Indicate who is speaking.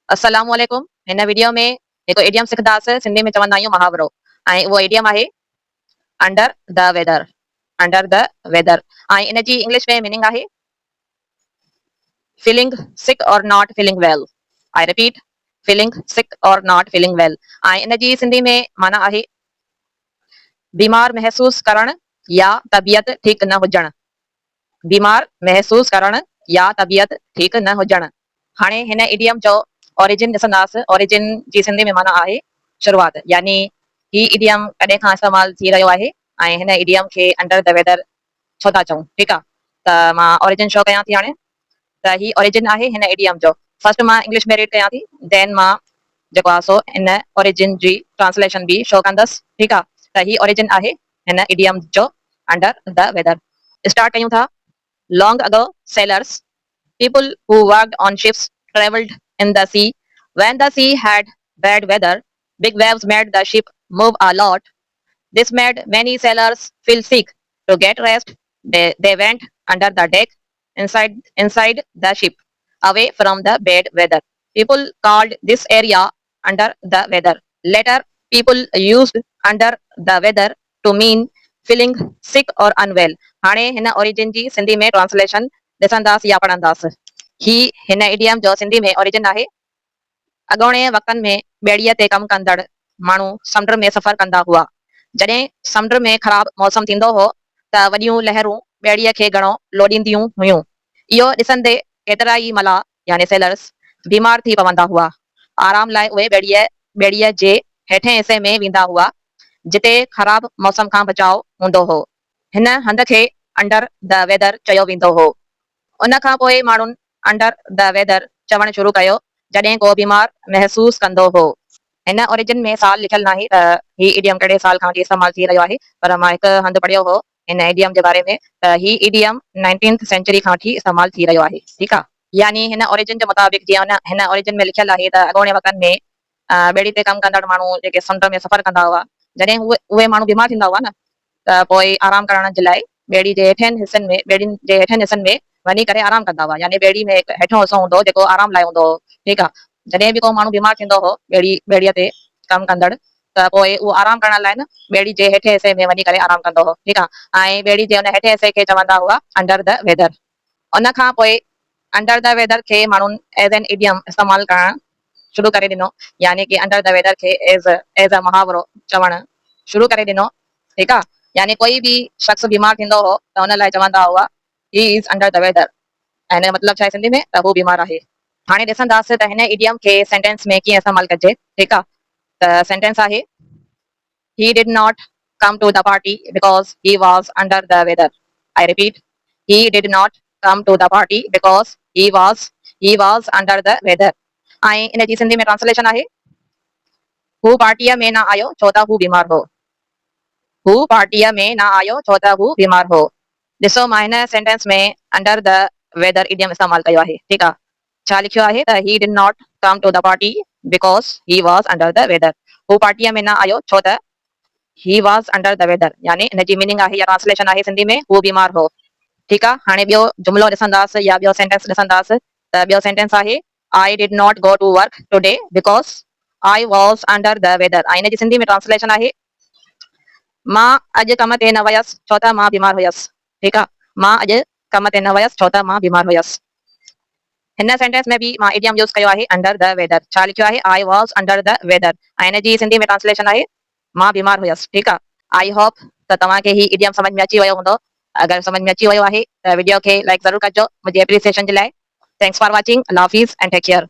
Speaker 1: अस्सलाम वालेकुम। हिन वीडियो में हिकु इडियम सिखंदासीं, सिंधी में चवंदा आहियूं मुहावरो। ऐं उहो इडियम आहे under the weather. Under the weather ऐं इन जी इंग्लिश में मीनिंग आहे feeling sick or not feeling well. I repeat, feeling sick or not feeling वेल। ऐं इन जी सिंधी में माना आहे बीमार महसूस करण या तबियत ठीक न हुजण। बीमार महसूस करण या तबियत ठीक न हुजण। हाणे हिन इडियम जो ओरिजिन ॾिसंदासीं। ओरिजिन जी सिंधी में माना आहे शुरूआत, यानी ही इडियम कॾहिं खां इस्तेमालु थी रहियो आहे ऐं हिन इडियम खे अंडर द वेदर छो था चऊं। ठीकु आहे, त मां ओरिजिन शो कयां थी। हाणे त ही ओरिजिन आहे हिन इडियम जो। फर्स्ट मां इंग्लिश में रीड कयां थी, देन मां जेको आहे सो इन ओरिजिन जी ट्रांसलेशन बि शो कंदसि। ठीकु आहे, त ही ओरिजिन आहे हिन इडियम जो अंडर द वेदर। स्टार्ट कयूं था। Long ago sellers, people who worked on ships traveled in the sea. When the sea had bad weather, big waves made the ship move a lot. This made many sailors feel sick. To get rest, they went under the deck inside the ship, away from the bad weather. People called this area under the weather. Later, people used under the weather to mean feeling sick or unwell. हाणे हिन origin जी सिंधी में translation ॾिसंदासीं या पढ़ंदासीं। ही हिन idiom जो सिंधी में ओरिजिन आहे अॻोणे वक़्तनि में ॿेड़ीअ ते कमु कंदड़ माण्हू समुंड में सफ़र कंदा हुआ। जॾहिं समुंड में ख़राब मौसम थींदो हो त वॾियूं लहरूं ॿेड़ीअ खे घणो लोॾींदियूं हुयूं। इहो ॾिसंदे केतिरा ई मला यानी सेलर्स बीमार थी पवंदा हुआ। आराम लाइ उहे ॿेड़ीअ जे हेठें हिसे में वेंदा हुआ, जिते ख़राब मौसम खां बचाव हूंदो हो। हिन हंध खे अंडर द वेदर चयो वेंदो हो। उन खां पोइ माण्हुनि अंडर द वेदर चवणु शुरू कयो जॾहिं को बीमार महसूस कंदो हो। हिन ओरिजिन में साल लिखियल न आहे त ही इडियम कहिड़े साल खां इस्तेमालु थी रहियो आहे, पर मां हिकु हंधि पढ़ियो हो हिन इडियम जे बारे में त ही इडियम 19th सेंचुरी खां वठी इस्तेमालु थी रहियो आहे। ठीकु आहे, यानी हिन ओरिजिन जे मुताबिक़ जीअं हिन ओरिजिन में लिखियल आहे त अॻोणे वक़्तनि में ॿेड़ी ते कमु कंदड़ माण्हू जेके समुंड में सफ़र कंदा हुआ, जॾहिं उहे माण्हू बीमार थींदा हुआ न, त पोइ आराम करण जे लाइ ॿेड़ी जे हेठियनि हिसनि में ॿेड़ियुनि जे हेठियनि हिसनि में वञी करे आराम कंदा हुआ। यानी ॿेड़ी में हिकु हेठो हिसो हूंदो जेको आराम लाइ हूंदो हो। ठीकु आहे, जॾहिं बि को माण्हू बीमार थींदो हो ॿेड़ीअ ते कमु कंदड़, त पोइ उहो आराम करण लाइ न ॿेड़ी जे हेठे हिसे में वञी करे आराम कंदो हो। ठीकु आहे, ऐं ॿेड़ी जे हुन हेठे हिसे खे चवंदा हुआ अंडर द वेदर। उन खां पोइ अंडर द वेदर खे माण्हुनि एज़ एन इडियम इस्तेमालु करणु शुरू करे ॾिनो, यानी कि अंडर द वेदर खे एज़ अ मुहावरो चवणु शुरू करे ॾिनो। ठीकु आहे, यानी कोई बि शख़्स बीमार थींदो हो त हुन लाइ चवंदा हुआ he is under the weather. ऐं हिन जो मतिलबु छा आहे सिंधी में, त हू बीमार आहे। हाणे ॾिसंदासीं त हिन इडियम खे सेंटेंस में कीअं इस्तेमालु कजे। ठीकु आहे, त सेंटेंस आहे he did not come to the party because he was under the weather. I repeat, he did not come to the party because he was under the weather. ऐं इन जी सिंधी में ट्रांसलेशन आहे हू पार्टीअ में न आयो छो त हू बीमार हो। हू पार्टीअ में न आयो छो त हू बीमार हो। ॾिसो, मां हिन सेंटेंस में अंडर द वेदर इडियम इस्तेमालु कयो आहे। ठीकु आहे, छा लिखियो आहे त he did not come to the party because he was under the weather. हू पार्टीअ में न आयो छो त he was under the weather, यानी इन जी मीनिंग आहे या ट्रांसलेशन आहे सिंधी में हू बीमार हो। ठीकु आहे, हाणे ॿियो जुमिलो ॾिसंदासीं या ॿियो सेंटेंस ॾिसंदासीं। त ॿियो सेंटेंस आहे I did not go to work today because I was under the weather. ऐं इन जी सिंधी में ट्रांसलेशन आहे मां अॼु कम ते न वयसि छो त मां बीमार हुयसि। ठीकु आहे, मां अॼु कम ते न वयसि छो त मां बीमार हुयसि। हिन सेंटेंस में बि मां इडियम यूज़ कयो आहे अंडर द वेदर। छा लिखियो आहे I was under the weather, ऐं हिन जी सिंधी में ट्रांसलेशन आहे मां बीमार हुयसि। ठीकु आहे, आई होप त तव्हांखे ही इडियम समझ में अची वियो हूंदो। अगरि समझ में अची वियो आहे त वीडियो खे लाइक ज़रूरु कजो मुंहिंजी एप्रिसिएशन जे लाइ। Thanks for watching. अल्लाह हाफिज़ एंड टेक केयर।